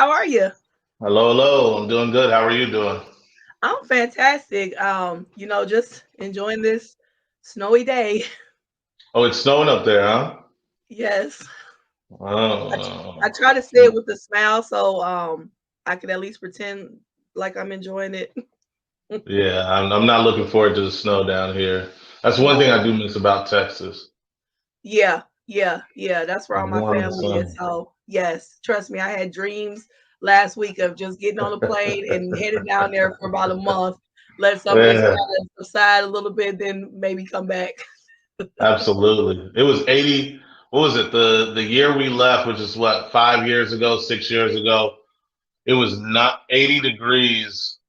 How are you? Hello, hello. I'm doing good. How are you doing? I'm fantastic. Just enjoying this snowy day. Oh, it's snowing up there, huh? Yes. I Oh, try to say it with a smile so I can at least pretend like I'm enjoying it. yeah. I'm not looking forward to the snow down here. That's one thing I No. do miss about Texas. Yeah. That's where all my Warm and family is. sunny. So yes, trust me, I had dreams last week of just getting on a plane and heading down there for about a month, let some of this Yeah, kind of subside a little bit, then maybe come back. absolutely. It was 80. What was it? The year we left, which is what, 5 years ago, 6 years ago. It was not 80 degrees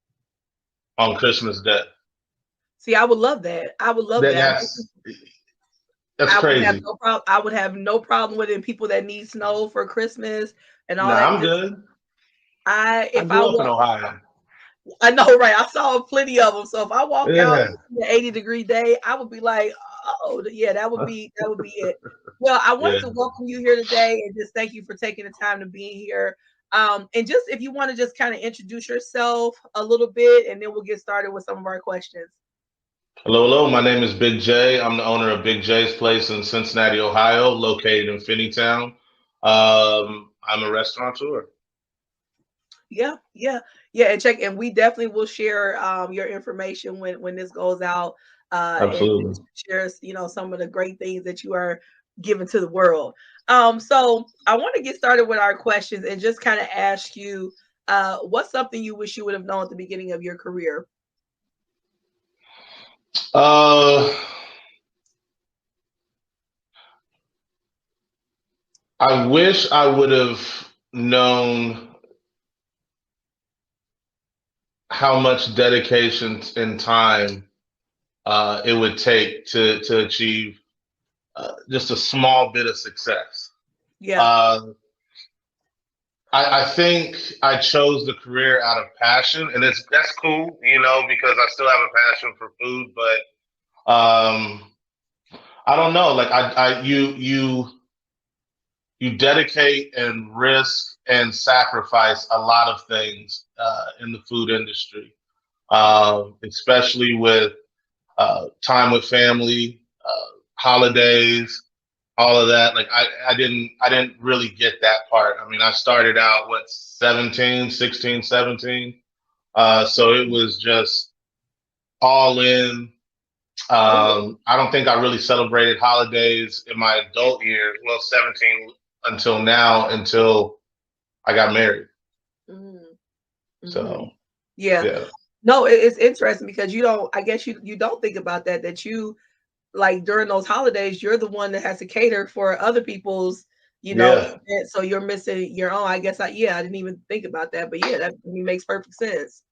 on Christmas Day. See, I would love that. I would love That, that. that's that's I would have crazy. no problem. I would have no problem with it. People that need snow for Christmas and all Nah, that I'm good. good. I If I grew up in walk, Ohio. I know, right? I saw plenty of them. So if I walk out Yeah. and see an 80-degree day, I would be like, oh, yeah, that would be it. Well, I wanted Yeah. to welcome you here today and just thank you for taking the time to be here. And just if you want to just kind of introduce yourself a little bit, and then we'll get started with some of our questions. Hello, hello. My name is Big J. I'm the owner of Big J's Place in Cincinnati, Ohio, located in Finneytown. I'm a restaurateur. Yeah. And check, and we definitely will share your information when this goes out, and Absolutely. shares some of the great things that you are giving to the world. So I want to get started with our questions and just kind of ask you, what's something you wish you would have known at the beginning of your career? Uh, I wish I would have known how much dedication and time it would take to achieve just a small bit of success. Yeah. Uh, I think I chose the career out of passion, and that's cool, because I still have a passion for food. But I don't know, like you dedicate and risk and sacrifice a lot of things in the food industry, especially with time with family, holidays, all of that. Like I didn't really get that part. I mean, I started out what 17, 16, 17. So it was just all in. Okay. I don't think I really celebrated holidays in my adult years. Well, 17 until now, until I got married. Mm-hmm. So Yeah. yeah, No, it's interesting because you don't. I guess you don't think about that you like during those holidays, you're the one that has to cater for other people's, yeah, event, so you're missing your own. I guess I didn't even think about that, but yeah, that makes perfect sense.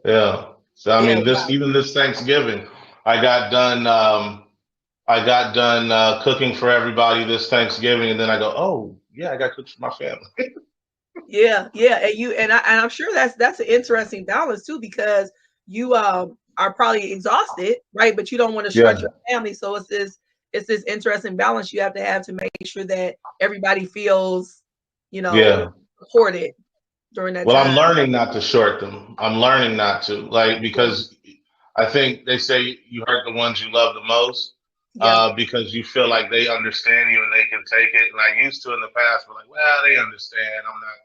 yeah. So I Yeah, mean, this Thanksgiving, I got done. I got done cooking for everybody this Thanksgiving, and then I go, oh yeah, I got to cook for my family. yeah, and I'm sure that's an interesting balance too because you are probably exhausted, right? But you don't want to stretch Yeah, your family, so it's this interesting balance you have to make sure that everybody feels, you know, yeah. supported during that Well, I'm time. learning not to short them. I'm learning not to, like, Yeah, because I think they say you hurt the ones you love the most, yeah. because you feel like they understand you and they can take it. And I used to in the past, be like, well, they understand. I'm not.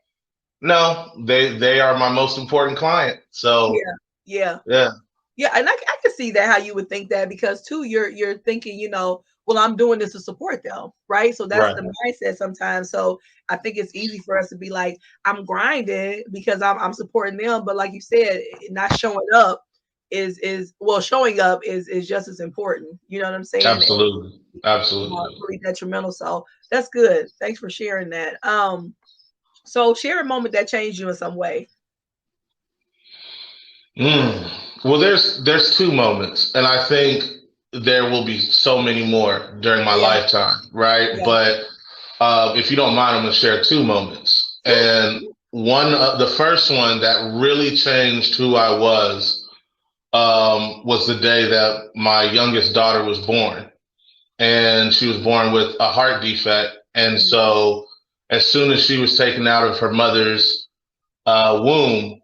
No, they are my most important client. So Yeah, yeah, yeah, yeah, and I can see that how you would think that because too you're thinking, well, I'm doing this to support them, right? So that's right, the mindset sometimes. So I think it's easy for us to be like, I'm grinding because I'm supporting them, but like you said, not showing up is well, showing up is just as important. You know what I'm saying? And absolutely, absolutely. really detrimental. So that's good. Thanks for sharing that. So share a moment that changed you in some way. Mm. Well, there's two moments, and I think there will be so many more during my Yeah, lifetime, right? yeah. But if you don't mind, I'm going to share two moments. Sure. And the first one that really changed who I was the day that my youngest daughter was born, and she was born with a heart defect. And Mhm. so, as soon as she was taken out of her mother's womb,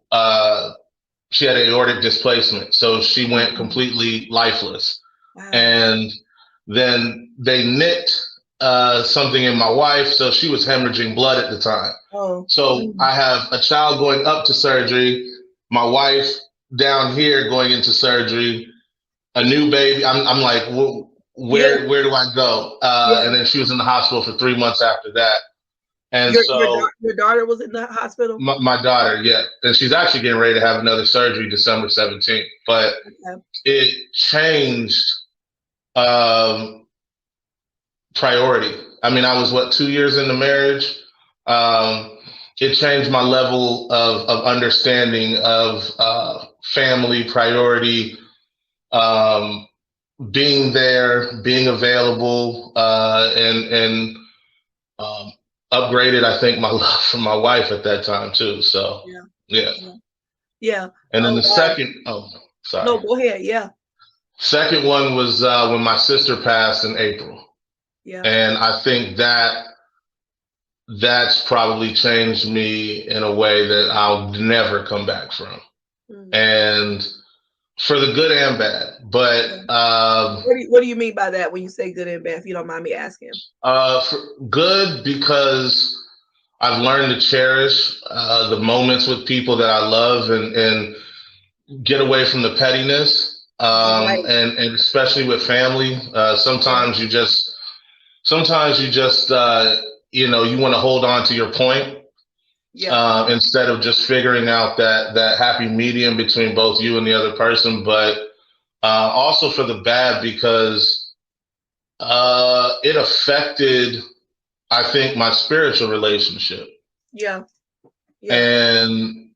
she had aortic displacement, so she went completely lifeless. Wow. And then they nicked something in my wife, so she was hemorrhaging blood at the time. Oh. So I have a child going up to surgery, my wife down here going into surgery, a new baby. I'm like, well, Yeah. where do I go? Yeah. And then she was in the hospital for 3 months after that. And Your so your daughter was in the hospital. my daughter, yeah, and she's actually getting ready to have another surgery December 17th. But Okay. it changed um, priority. I mean, I was what 2 years into marriage. Um, it changed my level of understanding of family priority, um, being there, being available, and um, upgraded. I think my love for my wife at that time too. So Yeah. yeah. Yeah. Yeah. And then Oh the wow. second, oh, sorry, No, go ahead. Yeah. second one was when my sister passed in April, Yeah. and I think that's probably changed me in a way that I'll never come back from, Mm. and for the good and bad. But Yeah. What do you mean by that when you say good and bad? If you don't mind me asking. for good because I've learned to cherish the moments with people that I love and get away from the pettiness, Right. and especially with family. Yeah. Sometimes you just you want to hold on to your point Yeah. instead of just figuring out that happy medium between both you and the other person. But also for the bad because it affected, I think, my spiritual relationship, Yeah. Yeah. and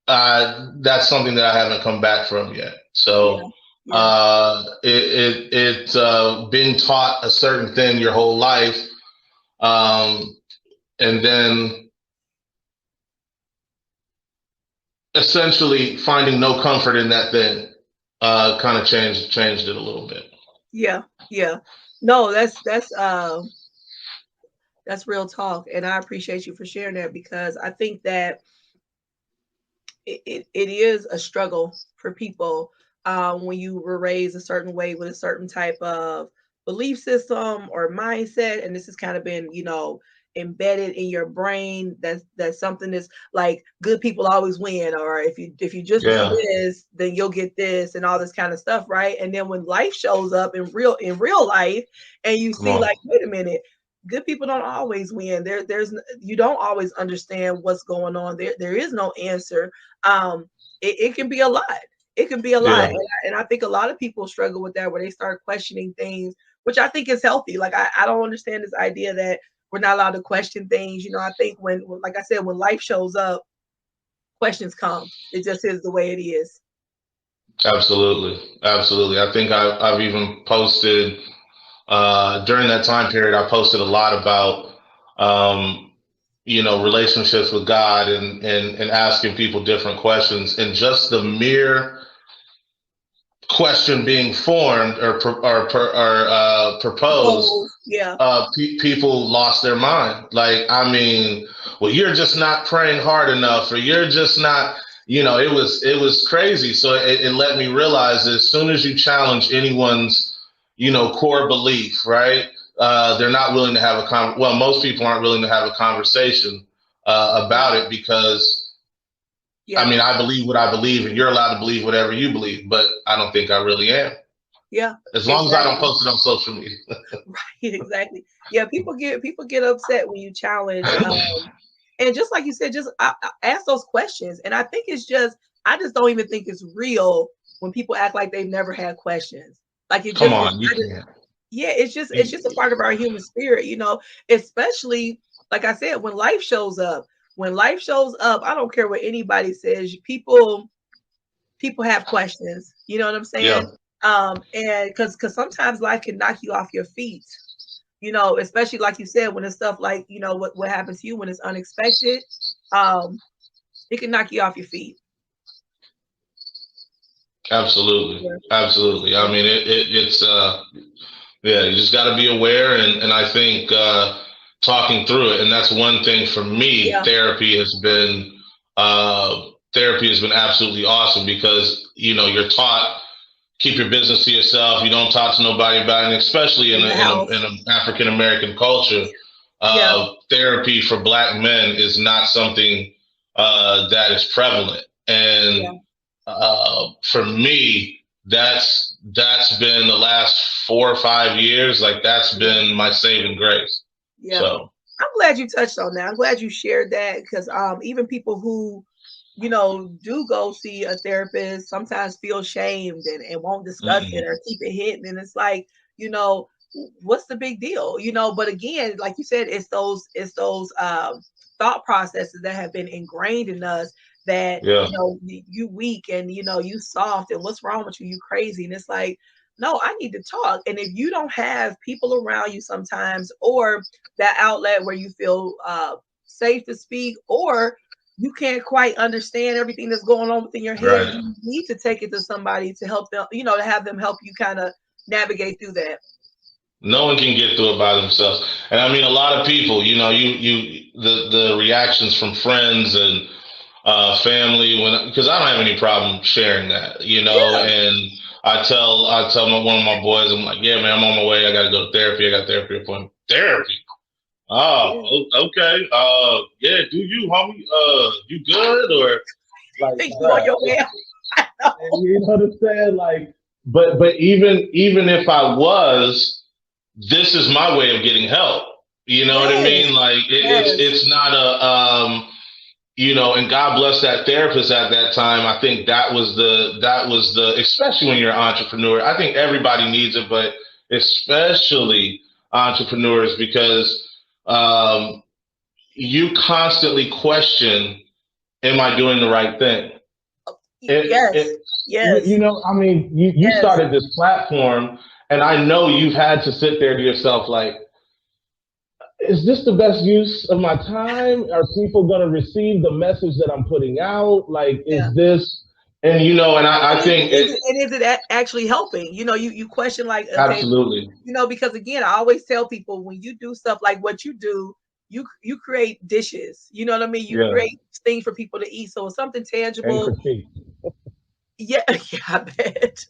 that's something that I haven't come back from yet. Yeah. So Yeah. being taught a certain thing your whole life, um, and then essentially finding no comfort in that thing, kind of changed it a little bit. Yeah. Yeah. No, that's real talk, and I appreciate you for sharing that because I think that it is a struggle for people when you were raised a certain way with a certain type of belief system or mindset, and this has kind of been, embedded in your brain. That's something that's like good people always win, or if you just do Yeah, this, then you'll get this, and all this kind of stuff, right? And then when life shows up in real life, and you come see on. like, wait a minute, good people don't always win. You don't always understand what's going on. There is no answer. It can be a lot. It can be a lot. Yeah, And I think a lot of people struggle with that where they start questioning things, which I think is healthy. Like I don't understand this idea that we're not allowed to question things. I think like I said, when life shows up, questions come. It just is the way it is. absolutely, absolutely. I think I've even posted during that time period. I posted a lot about um, relationships with God and asking people different questions, and just the mere question being formed or proposed, Suppose, yeah, people lost their mind. Like, I mean, well, you're just not praying hard enough, or you're just not. It was crazy. So it let me realize that as soon as you challenge anyone's, core belief, right? They're not willing to have well, most people aren't willing to have a conversation yeah, about it because I yeah, mean, I believe what I believe, and you're allowed to believe whatever you believe, but I don't think I really am. yeah, As long as I don't exactly. post it on social media. Right, exactly. Yeah, people get upset when you challenge. And just like you said, just ask those questions. And I just don't even think it's real when people act like they've never had questions. Like Come on, you can't. yeah, it's just a part of our human spirit, especially like I said, when life shows up. When life shows up, I don't care what anybody says. People have questions. You know what I'm Yeah, saying? And because sometimes life can knock you off your feet, especially like you said, when it's stuff like, what happens to you when it's unexpected. Um, it can knock you off your feet. absolutely, Yeah. absolutely. I mean, it's yeah, you just got to be aware, and I think talking through it, and that's one thing for me. Yeah. Therapy has been therapy has been absolutely awesome because you're taught keep your business to yourself. You don't talk to nobody about it, and especially in In the house. an African American culture. Yeah. Therapy for Black men is not something that is prevalent, and Yeah. for me, that's been the last 4 or 5 years. Like that's Yeah. been my saving grace. Yeah. So I'm glad you touched on that. I'm glad you shared that because even people who, do go see a therapist sometimes feel shamed and won't discuss it mm-mm. or keep it hidden. And it's like, you know, what's the big deal? But again, like you said, it's those thought processes that have been ingrained in us that, Yeah, you weak and you soft and what's wrong with you? You crazy. And it's like, no, I need to talk. And if you don't have people around you sometimes or that outlet where you feel safe to speak, or you can't quite understand everything that's going on within your head, right. you need to take it to somebody to help them, to have them help you kind of navigate through that. No one can get through it by themselves. And I mean, a lot of people, the reactions from friends and family when because I don't have any problem sharing that, Yeah, and one of my boys, I'm like, yeah, man, I'm on my way. I got to go to therapy. I got therapy appointment. Therapy. Oh, yeah. okay. Yeah, do you, homie? You good or You like, think you on bruh, your way out? you know what I'm saying? Like, but even if I was, this is my way of getting help. You know what I Yes, mean? Like, yes, it's not a and God bless that therapist at that time. I think that was the especially when you're an entrepreneur. I think everybody needs it, but especially entrepreneurs because um, you constantly question, "Am I doing the right thing?" yes, It yes, I mean, you yes. started this platform, and I know you've had to sit there to yourself like, is this the best use of my time? Are people going to receive the message that I'm putting out? Like, Yeah. is this, and and And I think is it actually helping? You question like, okay, absolutely, because again, I always tell people when you do stuff like what you do, you create dishes. You know what I mean? You yeah, create things for people to eat. So it's something and tangible. critique. Yeah, yeah, I bet.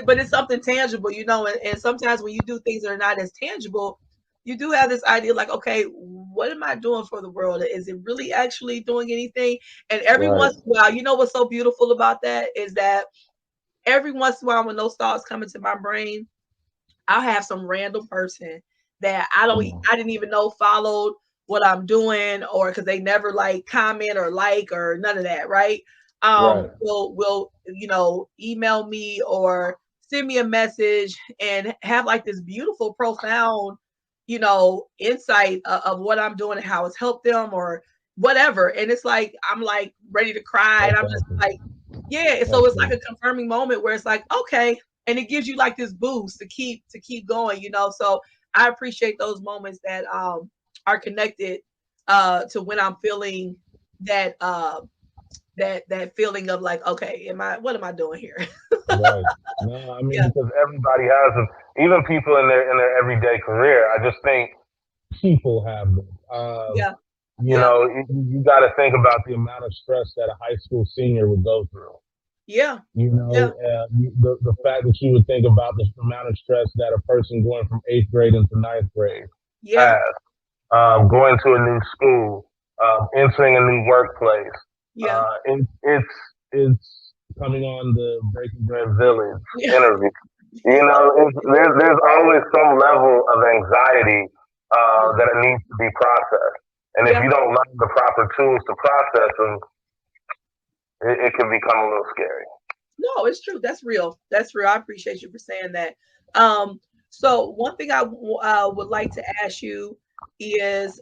But it's something tangible, and sometimes when you do things that are not as tangible, you do have this idea like, okay, what am I doing for the world? Is it really actually doing anything? And every Right. once in a while, what's so beautiful about that is that every once in a while when those thoughts come into my brain, I'll have some random person that Come on. I didn't even know followed what I'm doing, or because they never like comment or like or none of that, right? Right. Will email me or send me a message and have like this beautiful, profound, insight of what I'm doing and how it's helped them or whatever. And it's like I'm like ready to cry, and That's I'm just awesome. like, yeah. So That's it's like good. a confirming moment where it's like, okay, and it gives you like this boost to keep going, so I appreciate those moments that are connected to when I'm feeling that that feeling of like, okay, what am I doing here? Right. No, I mean Yeah, because everybody has them. Even people in their everyday career. I just think people have them. yeah, You yeah, know, you got to think about the amount of stress that a high school senior would go through. yeah, You yeah, know, the fact that you would think about the amount of stress that a person going from eighth grade into ninth grade yeah, has, going to a new school, entering a new workplace. yeah, It's coming on the Breaking Bread Village yeah, interview. You yeah, know, there's always some level of anxiety that it needs to be processed. And if yeah. you don't learn the proper tools to process them, it can become a little scary. No, it's true. That's real. That's real. I appreciate you for saying that. So one thing I would like to ask you is,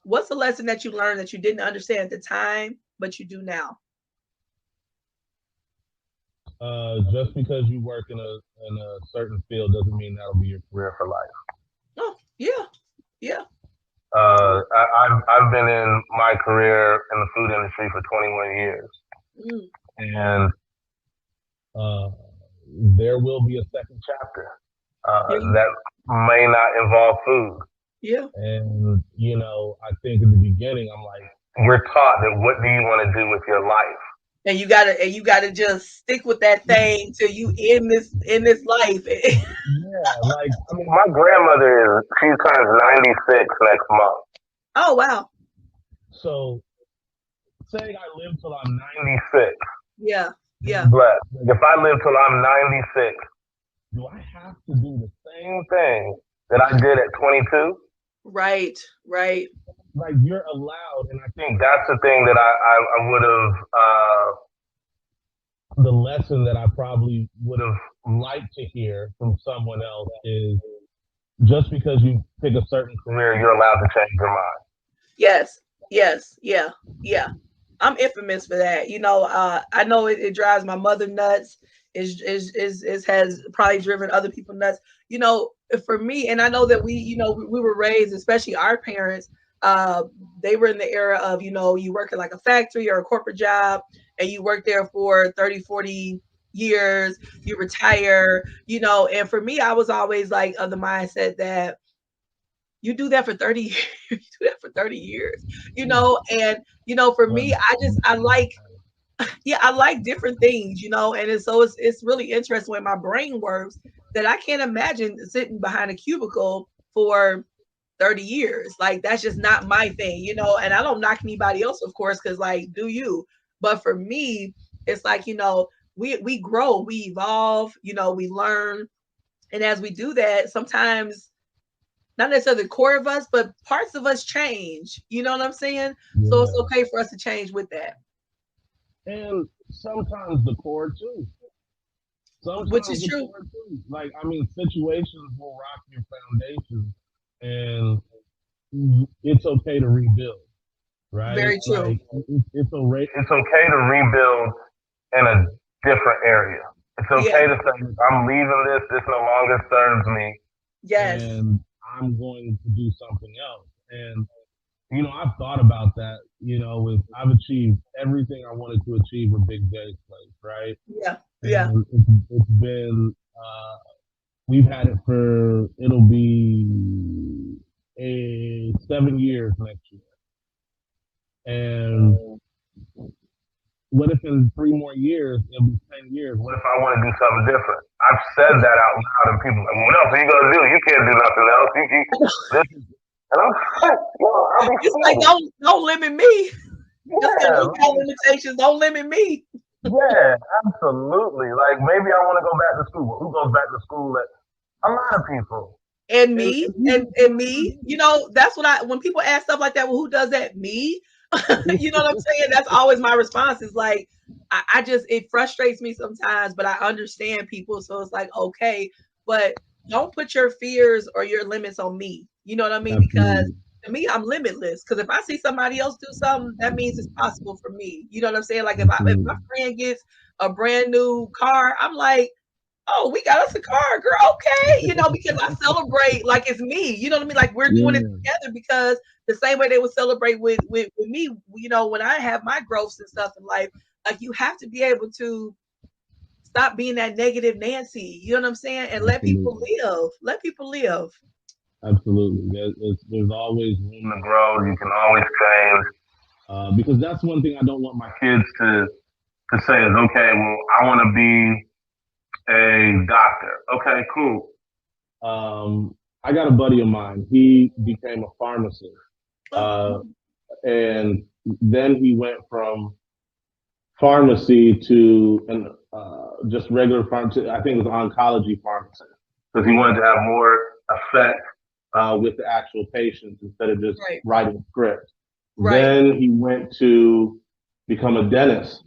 what's the lesson that you learned that you didn't understand at the time, but you do now? Just because you work in a certain field doesn't mean that'll be your career for life. Oh, yeah, yeah, I've been in my career in the food industry for 21 years, mm, and uh, there will be a second chapter yeah, that may not involve food. yeah, And I think in the beginning, I'm like, we're taught that what do you want to do with your life? And you gotta just stick with that thing till you in this life. Yeah, like I mean, my grandmother is she turns 96 next month. Oh wow. So saying I live till I'm 96, Yeah. Yeah. blessed. Like, if I live till I'm 96, do I have to do the same thing that I did at 22? Right. Right. Like you're allowed, and I think that's the thing that I would have the lesson that I probably would have liked to hear from someone else is just because you pick a certain career, you're allowed to change your mind. Yes. Yes. Yeah. Yeah. I'm infamous for that. I know it drives my mother nuts. Is has probably driven other people nuts. For me, and I know that we were raised, especially our parents. Uh, they were in the era of you work at like a factory or a corporate job, and you work there for 30, 40 years. You retire. And for me, I was always like of the mindset that you do that for 30 years. You do that for 30 years. And for me, I like, yeah, I like different things, and it's really interesting when my brain works that I can't imagine sitting behind a cubicle for 30 years. Like that's just not my thing, and I don't knock anybody else, of course, because like do you. But for me, it's like, we grow, we evolve, we learn. And as we do that, sometimes not necessarily the core of us, but parts of us change. You know what I'm saying? So it's Yeah. okay for us to change with that, And sometimes the core too. which Sometimes is the true. core too. Like I mean, situations will rock your foundation, and it's okay to rebuild, right? Very true. Like it's okay to rebuild in a different area. It's Yeah. okay to say, I'm leaving this. This no longer serves me, Yes. and I'm going to do something else. And I've thought about that. With I've achieved everything I wanted to achieve with Big J's place, right? Yeah. Yeah. And it's been we've had it for it'll be 7 years next year. And what if in 3 more years it'll be 10 years? What if I want to do something different? I've said that out loud, and people are like, "What else are you gonna do? You can't do nothing else. This is," and I'm like, I'll be It's like funny. don't limit me. Just because Yeah, you got limitations, don't limit me. yeah, absolutely. Like maybe I want to go back to school. Well, who goes back to school? A lot of people. And And, me, and and me, that's what when people ask stuff like that, well, who does that? Me. You know what I'm saying? That's always my response is like, I just, it frustrates me sometimes, but I understand people. So it's like, okay, but don't put your fears or your limits on me. You know what I mean? Because absolutely, to me, I'm limitless. Because if I see somebody else do something, that means it's possible for me. You know what I'm saying? Like if my absolutely, friend gets a brand new car, I'm like, oh, we got us a car, girl. Okay. Because I celebrate like it's me. You know what I mean? Like we're doing it yeah, together because the same way they would celebrate with me, when I have my growths and stuff in life, like you have to be able to stop being that negative Nancy. You know what I'm saying? And let people absolutely, live. Let people live. absolutely. There's always room to grow. You can always change. Because that's one thing I don't want my kids to say is okay. Well, I want to be a doctor. Okay, cool. I got a buddy of mine. He became a pharmacist, Oh, uh, and then he went from pharmacy to an just regular pharmacy. I think it was oncology pharmacist because he wanted to have more effect with the actual patients instead of just right, writing scripts. right. Then he went to become a dentist.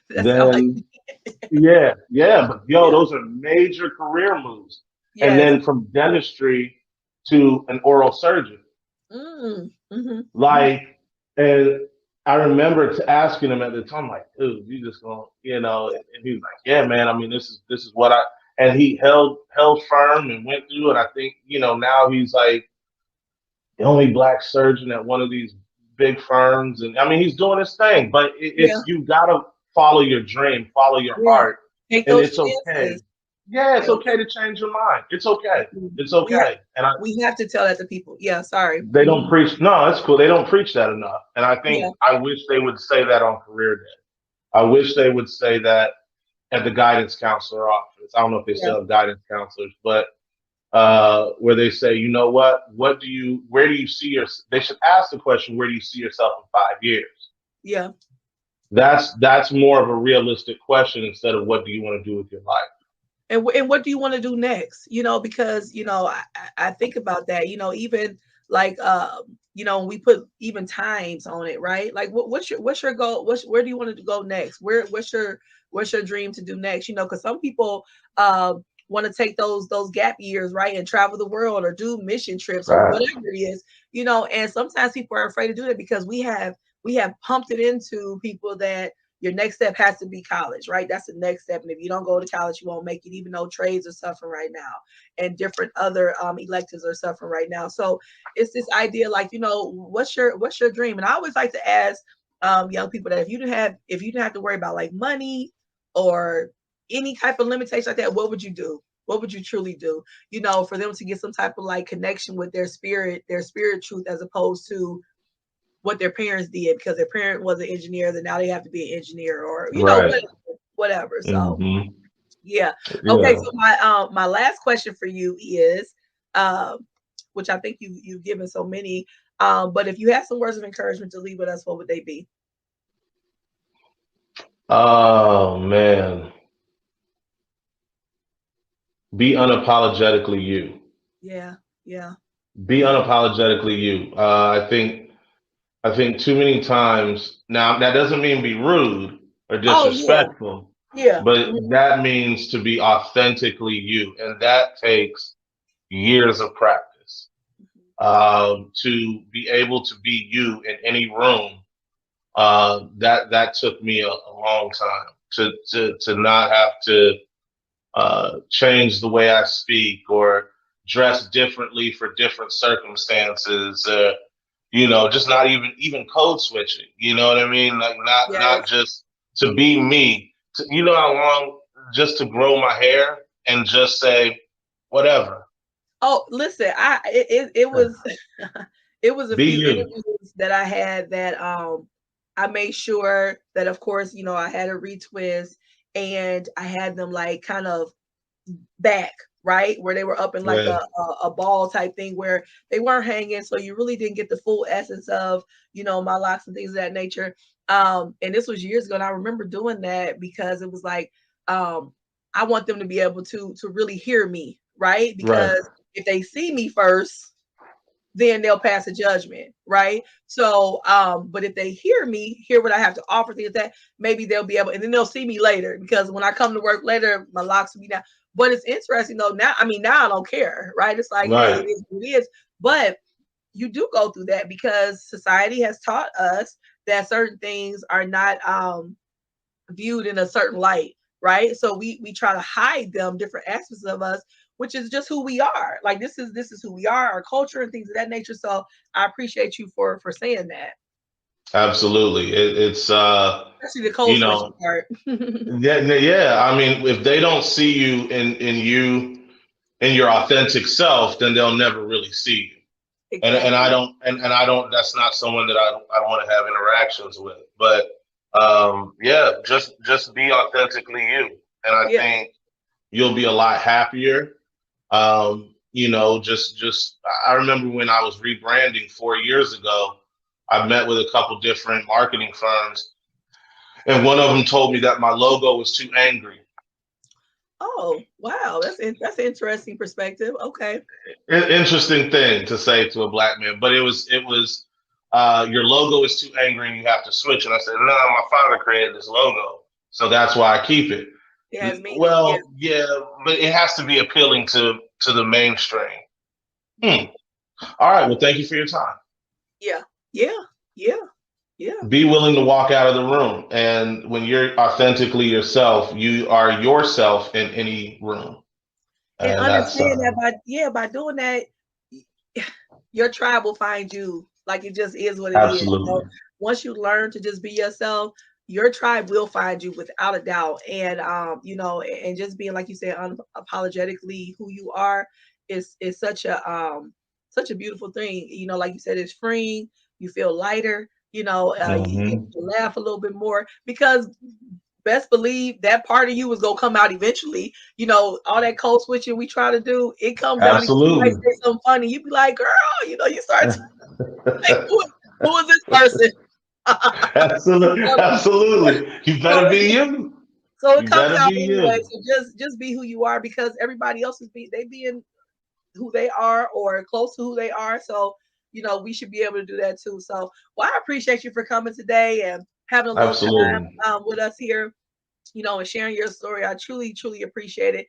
That sounds like Then yeah, yeah, but yo, yeah. those are major career moves. And Yes. then from dentistry to an oral surgeon. Mm, mm-hmm, mm-hmm. Like, and I remember asking him at the time, like, dude, you just gonna, and he was like, yeah, man. I mean, this is what I, and he held firm and went through. And I think, now he's like the only black surgeon at one of these big firms. And I mean, he's doing his thing. But Yeah, it's you gotta follow your dream, follow your yeah. heart, Take and those it's okay. chances. Yeah, it's okay to change your mind. It's okay. It's We have okay. And we have to tell that to people. Yeah, sorry. they don't preach. No, that's cool. They don't preach that enough. And I think Yeah, I wish they would say that on career day. I wish they would say that at the guidance counselor office. I don't know if they yeah, still have guidance counselors, but where they say, you know where do you see they should ask the question, where do you see yourself in 5 years? yeah. That's more of a realistic question instead of what do you want to do with your life. And what do you want to do next? Because I think about that. Even like we put even times on it, right? Like what's your goal? Where do you want to go next? What's your dream to do next? Because some people want to take those gap years, right, and travel the world or do mission trips or Right. whatever it is. And sometimes people are afraid to do that because we have pumped it into people that your next step has to be college, right? That's the next step. And if you don't go to college, you won't make it, even though trades are suffering right now and different other electives are suffering right now. So it's this idea like, what's your dream? And I always like to ask young people that if you didn't have to worry about like money or any type of limitation like that, what would you do? What would you truly do? For them to get some type of like connection with their spirit truth, as opposed to what their parents did because their parent was an engineer, then now they have to be an engineer or Right. whatever. So Hmm. yeah. Okay. Yeah. So my last question for you is, um, which I think you've given so many, but if you had some words of encouragement to leave with us, what would they be? Oh man. Be unapologetically you. Yeah. Yeah. Be Yeah. unapologetically you. I think too many times now that doesn't mean be rude or Oh yeah. disrespectful, Yeah. but Mhm. that means to be authentically you, and that takes years of practice. To be able to be you in any room, that took me a long time to not have to change the way I speak or dress differently for different circumstances. Just not even code switching. You know what I mean? Like not Yes. just to be me. You know how long just to grow my hair and just say whatever. Oh, listen, it was it was a Be few you. interviews that I had that I made sure that of course, I had a retwist and I had them like kind of back, right? Where they were up in like Yeah. a ball type thing where they weren't hanging. So you really didn't get the full essence of, my locks and things of that nature. And this was years ago. And I remember doing that because it was like, I want them to be able to really hear me, right? Right. Because if they see me first, then they'll pass a judgment, right? So, but if they hear what I have to offer, things that maybe they'll be able, and then they'll see me later because when I come to work later, my locks will be down. But it's interesting though. Now, I mean, now I don't care, right? It's like, hey, it Right. is what it is. But you do go through that because society has taught us that certain things are not viewed in a certain light, right? So we try to hide them, different aspects of us, which is just who we are. Like this is who we are, our culture and things of that nature. So I appreciate you for saying that, Absolutely. It's especially the code you switching know, part. yeah. I mean, if they don't see you in your authentic self, then they'll never really see you. And I Exactly. don't and I don't. That's not someone that I want to have interactions with. But yeah, just be authentically you, and I Yeah. think you'll be a lot happier. Just I remember when I was rebranding 4 years ago, I met with a couple different marketing firms, and one of them told me that my logo was too angry. Oh wow, that's an interesting perspective. Okay. Interesting thing to say to a black man, but it was your logo is too angry and you have to switch. And I said, no, my father created this logo, so that's why I keep it. It has meaning. Yeah. Well, yeah, but it has to be appealing to the mainstream. Hmm. All right. Well, thank you for your time. Yeah. Yeah. Yeah. Yeah. Be willing to walk out of the room, and when you're authentically yourself, you are yourself in any room, And and that's understand that by doing that, your tribe will find you. Like it just is what it is. So absolutely once you learn to just be yourself, your tribe will find you without a doubt. And you know, and just being, like you said, unapologetically who you are is such a beautiful thing. You know, like you said, it's freeing. You feel lighter. You know, you laugh a little bit more because best believe that part of you was gonna come out eventually. You know, all that code switching we try to do, it comes out. You might say something funny. You be like, girl, you know, you start to like, who is this person? Absolutely. You better be you. So it You comes better out be anyway. you. So just be who you are because everybody else is being who they are or close to who they are. So, you know, we should be able to do that too. So, well, I appreciate you for coming today and having a little Absolutely. time with us here, you know, and sharing your story. I truly, truly appreciate it.